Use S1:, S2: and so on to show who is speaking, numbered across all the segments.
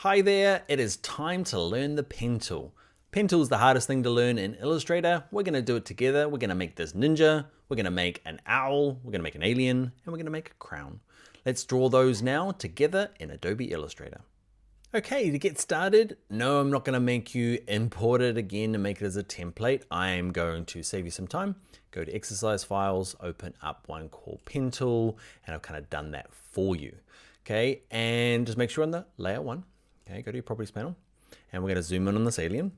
S1: Hi there, it is time to learn the pen tool. Pen tool is the hardest thing to learn in Illustrator. We're going to do it together. We're going to make this ninja, we're going to make an owl, we're going to make an alien, and we're going to make a crown. Let's draw those now together in Adobe Illustrator. Okay, to get started, no, I'm not going to make you import it again and make it as a template. I'm going to save you some time. Go to exercise files, open up one called pen tool, and I've kind of done that for you. Okay, and just make sure on the layer one. Okay, go to your properties panel, and we're going to zoom in on this alien.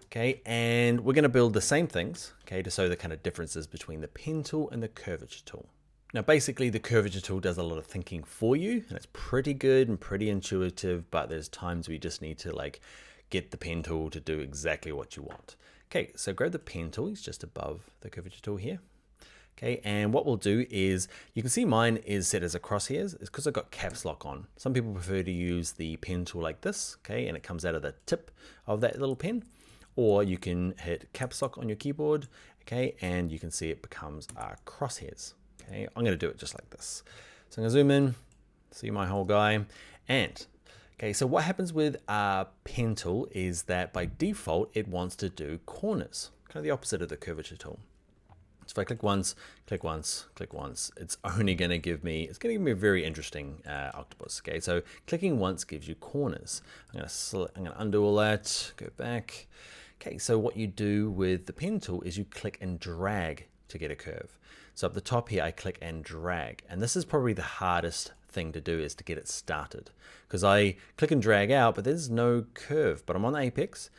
S1: Okay, and we're going to build the same things, okay, to show the kind of differences between the pen tool and the curvature tool. Now, basically, the curvature tool does a lot of thinking for you, and it's pretty good and pretty intuitive, but there's times we just need to like get the pen tool to do exactly what you want. Okay, so grab the pen tool, it's just above the curvature tool here. Okay, and what we'll do is, you can see mine is set as a crosshairs. It's because I've got caps lock on. Some people prefer to use the pen tool like this, okay, and it comes out of the tip of that little pen. Or you can hit caps lock on your keyboard, okay, and you can see it becomes crosshairs. Okay, I'm going to do it just like this. So I'm going to zoom in, see my whole guy, and okay, so what happens with our pen tool is that by default it wants to do corners, kind of the opposite of the curvature tool. So if I click once, click once, click once, it's only going to give me, a very interesting octopus. Okay, so clicking once gives you corners. I'm going to undo all that, go back. Okay, so what you do with the pen tool is you click and drag to get a curve. So up the top here, I click and drag, and this is probably the hardest thing to do, is to get it started, because I click and drag out, but there's no curve. But I'm on the apex.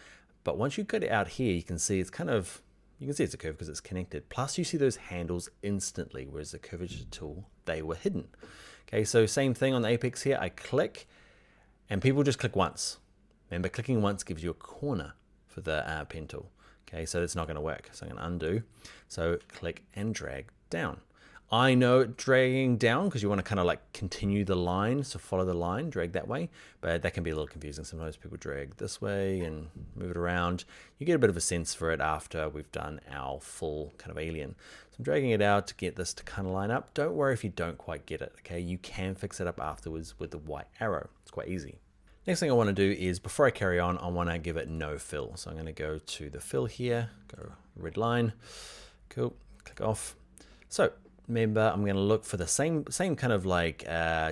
S1: But once you get it out here, you can see it's kind of, you can see it's a curve because it's connected. Plus you see those handles instantly, whereas the curvature tool, they were hidden. Okay, so same thing on the apex here. I click, and people just click once. Remember, clicking once gives you a corner for the pen tool. Okay, so it's not going to work. So I'm going to undo. So click and drag down. I know dragging down because you want to kind of like continue the line, so follow the line, drag that way, but that can be a little confusing. Sometimes people drag this way and move it around. You get a bit of a sense for it after we've done our full kind of alien. So I'm dragging it out to get this to kind of line up. Don't worry if you don't quite get it, okay? You can fix it up afterwards with the white arrow. It's quite easy. Next thing I want to do is, before I carry on, I want to give it no fill. So I'm going to go to the fill here, go red line, cool, click off. So remember, I'm going to look for the same kind of like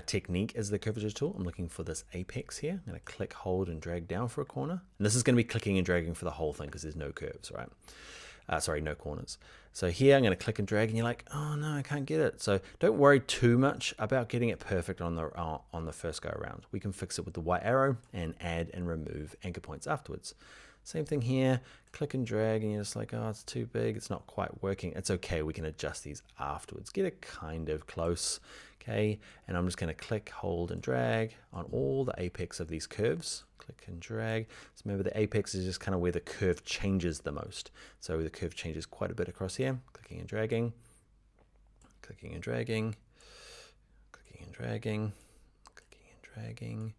S1: technique as the curvature tool. I'm looking for this apex here. I'm going to click, hold, and drag down for a corner. And this is going to be clicking and dragging for the whole thing because there's no curves, right? Sorry, no corners. So here I'm going to click and drag, and you're like, oh no, I can't get it. So don't worry too much about getting it perfect on the first go around. We can fix it with the white arrow and add and remove anchor points afterwards. Same thing here, click and drag, and you're just like, oh, it's too big, it's not quite working. It's okay, we can adjust these afterwards. Get it kind of close, okay? And I'm just gonna click, hold, and drag on all the apex of these curves. Click and drag. So remember, the apex is just kind of where the curve changes the most. So the curve changes quite a bit across here. Clicking and dragging, clicking and dragging, clicking and dragging, clicking and dragging,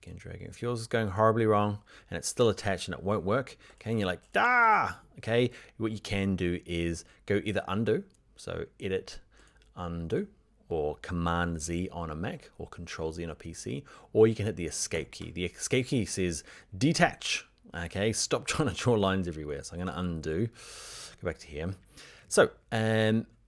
S1: and dragging. If yours is going horribly wrong and it's still attached and it won't work, okay, and you're like, okay, what you can do is go either undo, so edit, undo, or Command Z on a Mac, or Control Z on a PC, or you can hit the escape key. The escape key says detach, okay, stop trying to draw lines everywhere. So I'm going to undo, go back to here. So,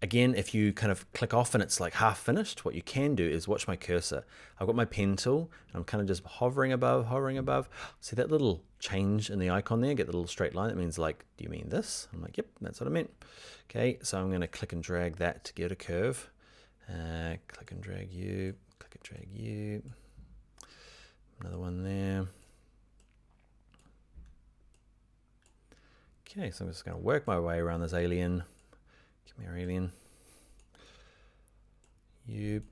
S1: again, if you kind of click off and it's like half finished, what you can do is watch my cursor. I've got my pen tool, and I'm kind of just hovering above. See that little change in the icon there? Get the little straight line. That means like, do you mean this? I'm like, yep, that's what I meant. Okay, so I'm going to click and drag that to get a curve. Click and drag you, click and drag you. Another one there. Okay, so I'm just going to work my way around this alien. Give me our alien. You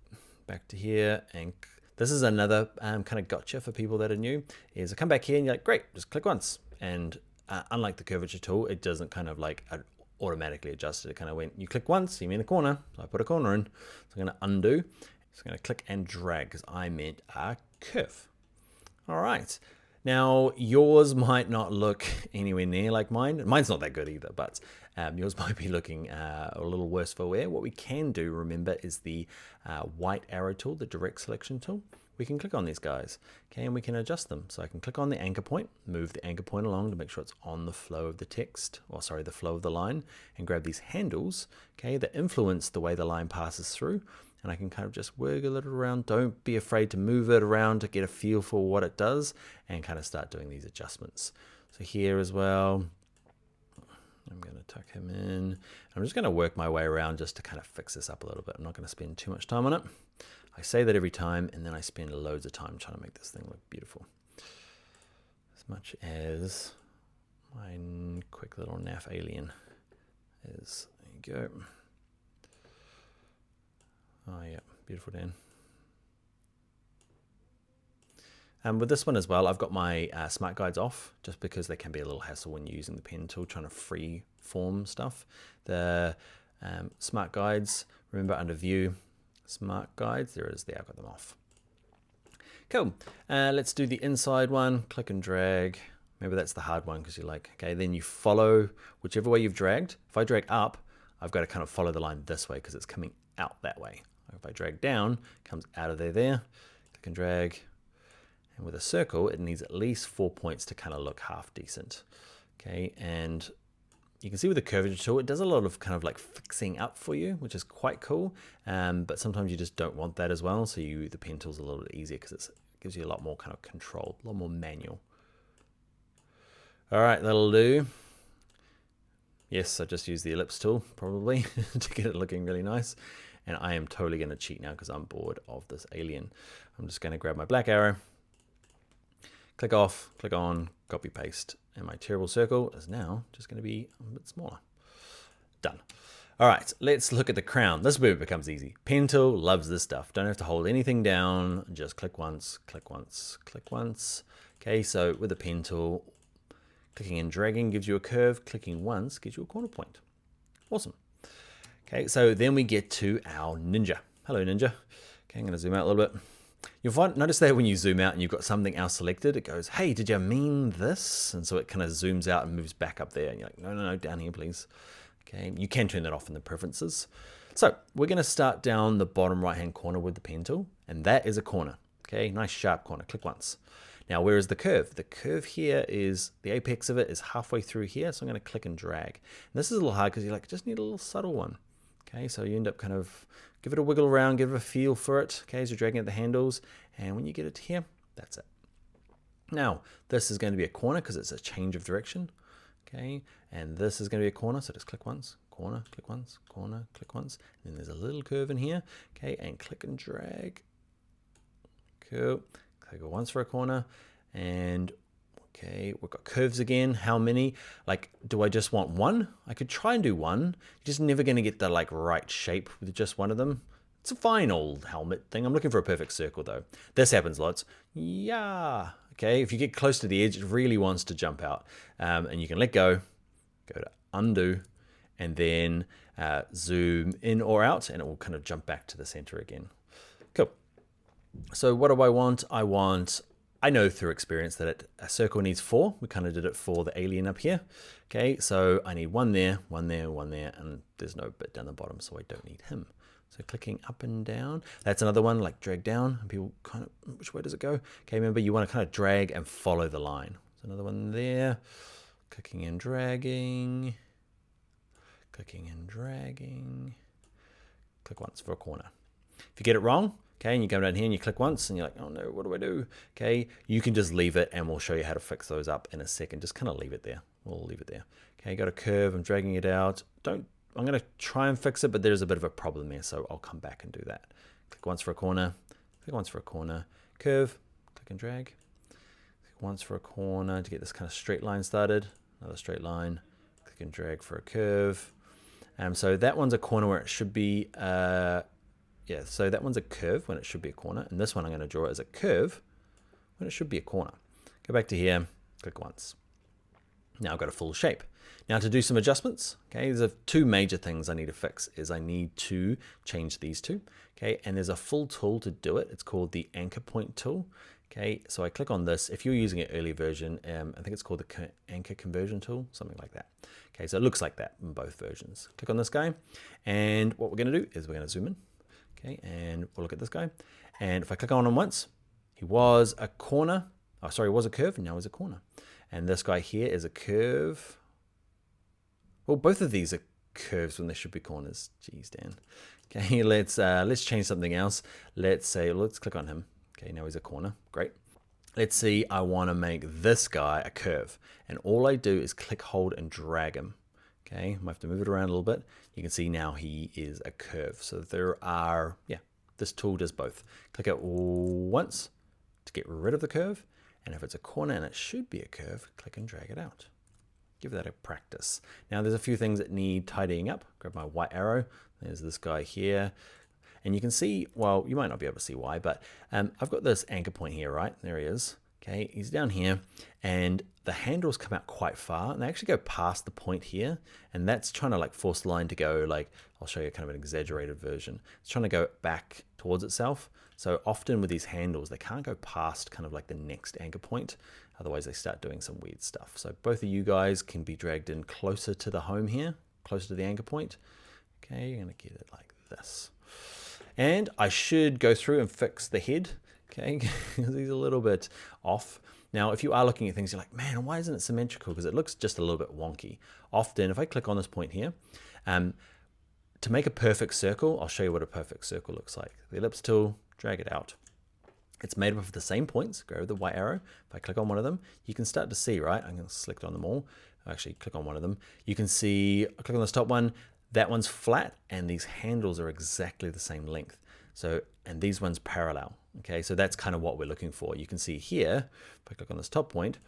S1: back to here, and this is another kind of gotcha for people that are new. Is I come back here and you're like, great, just click once, and unlike the curvature tool, it doesn't kind of like automatically adjust it. It kind of went, you click once, you mean a corner, so I put a corner in. So I'm going to undo. So I'm going to click and drag because I meant a curve. All right. Now, yours might not look anywhere near like mine. Mine's not that good either, but yours might be looking a little worse for wear. What we can do, remember, is the white arrow tool, the direct selection tool. we can click on these guys, okay, and we can adjust them. So I can click on the anchor point, move the anchor point along to make sure it's on the flow of the text, or sorry, the flow of the line, and grab these handles, okay, that influence the way the line passes through. And I can kind of just wiggle it around. Don't be afraid to move it around to get a feel for what it does and kind of start doing these adjustments. So here as well, I'm going to tuck him in. I'm just going to work my way around just to kind of fix this up a little bit. I'm not going to spend too much time on it. I say that every time, and then I spend loads of time trying to make this thing look beautiful. As much as my quick little naff alien is. There you go. Oh yeah, beautiful, Dan. And with this one as well, I've got my smart guides off just because they can be a little hassle when you're using the pen tool trying to free form stuff. The smart guides, remember under view, smart guides, there it is there, I've got them off. Cool, let's do the inside one, click and drag. Maybe that's the hard one because you're like, okay, then you follow whichever way you've dragged. If I drag up, I've got to kind of follow the line this way because it's coming out that way. If I drag down, it comes out of there, click and drag. And with a circle, it needs at least 4 points to kind of look half decent. Okay, and you can see with the curvature tool, it does a lot of kind of like fixing up for you, which is quite cool. But sometimes you just don't want that as well. So the pen tool's a little bit easier because it gives you a lot more kind of control, a lot more manual. All right, that'll do. Yes, I just used the ellipse tool probably to get it looking really nice. And I am totally going to cheat now because I'm bored of this alien. I'm just going to grab my black arrow, click off, click on, copy paste. And my terrible circle is now just going to be a bit smaller. Done. All right, let's look at the crown. This is where it becomes easy. Pen tool loves this stuff. Don't have to hold anything down. Just click once, click once, click once. Okay, so with the pen tool, clicking and dragging gives you a curve. Clicking once gives you a corner point. Awesome. Okay, so then we get to our ninja. Hello, ninja. Okay, I'm going to zoom out a little bit. You'll notice that when you zoom out and you've got something else selected, it goes, hey, did you mean this? And so it kind of zooms out and moves back up there. And you're like, no, no, no, down here, please. Okay, you can turn that off in the preferences. So we're going to start down the bottom right-hand corner with the pen tool, and that is a corner. Okay, nice sharp corner. Click once. Now, where is the curve? The curve here is, the apex of it is halfway through here, so I'm going to click and drag. And this is a little hard because you like just need a little subtle one. Okay, so you end up kind of give it a wiggle around, give it a feel for it, okay, as you're dragging at the handles, and when you get it here, that's it. Now, this is going to be a corner because it's a change of direction, okay, and this is going to be a corner, so just click once, corner, click once, corner, click once, and then there's a little curve in here, okay, and click and drag. Cool, click once for a corner, and okay, we've got curves again. How many? Like, do I just want one? I could try and do one. You're just never going to get the like right shape with just one of them. It's a fine old helmet thing. I'm looking for a perfect circle though. This happens lots. Yeah. Okay, if you get close to the edge, it really wants to jump out. And you can let go to undo, and then zoom in or out, and it will kind of jump back to the center again. Cool. So what do I want? I know through experience that a circle needs 4. We kind of did it for the alien up here. Okay, so I need one there, one there, one there, and there's no bit down the bottom, so I don't need him. So clicking up and down, that's another one, like drag down, and people kind of, which way does it go? Okay, remember you want to kind of drag and follow the line. So another one there, clicking and dragging, clicking and dragging, click once for a corner. If you get it wrong, okay, and you come down here and you click once and you're like, oh no, what do I do? Okay, you can just leave it and we'll show you how to fix those up in a second. Just kind of leave it there. We'll leave it there. Okay, got a curve, I'm dragging it out. I'm gonna try and fix it, but there's a bit of a problem there, so I'll come back and do that. Click once for a corner, click once for a corner, curve, click and drag. Click once for a corner to get this kind of straight line started. Another straight line, click and drag for a curve. So that one's a corner where it should be, yeah, so that one's a curve when it should be a corner, and this one I'm going to draw as a curve when it should be a corner. Go back to here, click once. Now I've got a full shape. Now to do some adjustments, okay, there's 2 major things I need to fix. Is I need to change these 2, okay, and there's a full tool to do it. It's called the anchor point tool. Okay, so I click on this. If you're using an early version, I think it's called the anchor conversion tool, something like that. Okay, so it looks like that in both versions. Click on this guy, and what we're going to do is we're going to zoom in. Okay, and we'll look at this guy. And if I click on him once, He was a corner. Oh, sorry, was a curve, and now he's a corner. And this guy here is a curve. Well, both of these are curves when they should be corners. Jeez, Dan. Okay, let's change something else. Let's click on him. Okay, now he's a corner. Great. Let's see, I want to make this guy a curve. And all I do is click, hold, and drag him. Okay, I might have to move it around a little bit. You can see now he is a curve. So there are, yeah, this tool does both. Click it once to get rid of the curve. And if it's a corner and it should be a curve, click and drag it out. Give that a practice. Now there's a few things that need tidying up. Grab my white arrow. There's this guy here. And you can see, well, you might not be able to see why, but I've got this anchor point here, right? There he is. Okay, he's down here, and the handles come out quite far, and they actually go past the point here, and that's trying to like force the line to go like, I'll show you kind of an exaggerated version. It's trying to go back towards itself. So often with these handles, they can't go past kind of like the next anchor point. Otherwise they start doing some weird stuff. So both of you guys can be dragged in closer to the home here, closer to the anchor point. Okay, you're gonna get it like this. And I should go through and fix the head, okay, because he's a little bit off. Now, if you are looking at things, you're like, man, why isn't it symmetrical? Because it looks just a little bit wonky. Often, if I click on this point here, to make a perfect circle, I'll show you what a perfect circle looks like. The ellipse tool, drag it out. It's made up of the same points. Go with the white arrow. If I click on one of them, you can start to see, right? I'm going to select on them all. Actually, click on one of them. You can see, I click on this top one. That one's flat, and these handles are exactly the same length. So, and these ones parallel. Okay, so that's kind of what we're looking for. You can see here, if I click on this top point,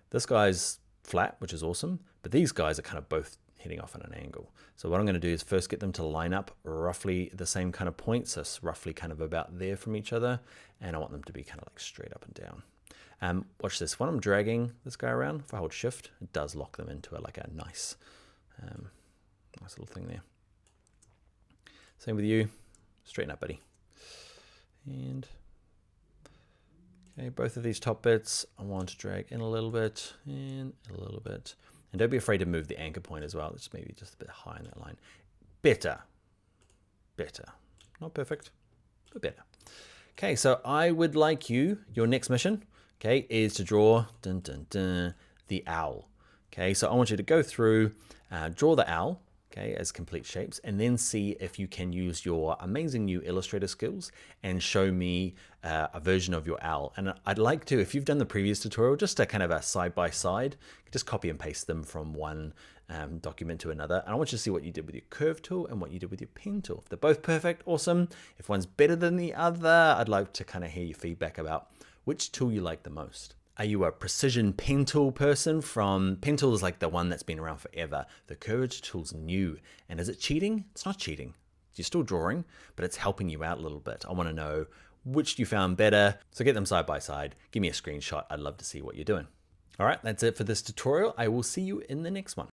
S1: this guy's flat, which is awesome, but these guys are kind of both hitting off at an angle. So what I'm going to do is first get them to line up roughly the same kind of points, so roughly kind of about there from each other, and I want them to be kind of like straight up and down. Watch this. When I'm dragging this guy around, if I hold shift, it does lock them into like a nice little thing there. Same with you. Straighten up, buddy. And okay, both of these top bits, I want to drag in a little bit and a little bit. And don't be afraid to move the anchor point as well. It's maybe just a bit high in that line. Better. Not perfect, but better. Okay, so I would like your next mission, okay, is to draw the owl. Okay, so I want you to go through, draw the owl, okay, as complete shapes, and then see if you can use your amazing new Illustrator skills and show me a version of your owl. And I'd like to, if you've done the previous tutorial, just a kind of a side-by-side, just copy and paste them from one document to another. And I want you to see what you did with your curve tool and what you did with your pen tool. If they're both perfect, awesome. If one's better than the other, I'd like to kind of hear your feedback about which tool you like the most. Are you a precision pen tool person? Pen tool is like the one that's been around forever. The curvature tool's new. And is it cheating? It's not cheating. You're still drawing, but it's helping you out a little bit. I want to know which you found better. So get them side by side. Give me a screenshot. I'd love to see what you're doing. All right, that's it for this tutorial. I will see you in the next one.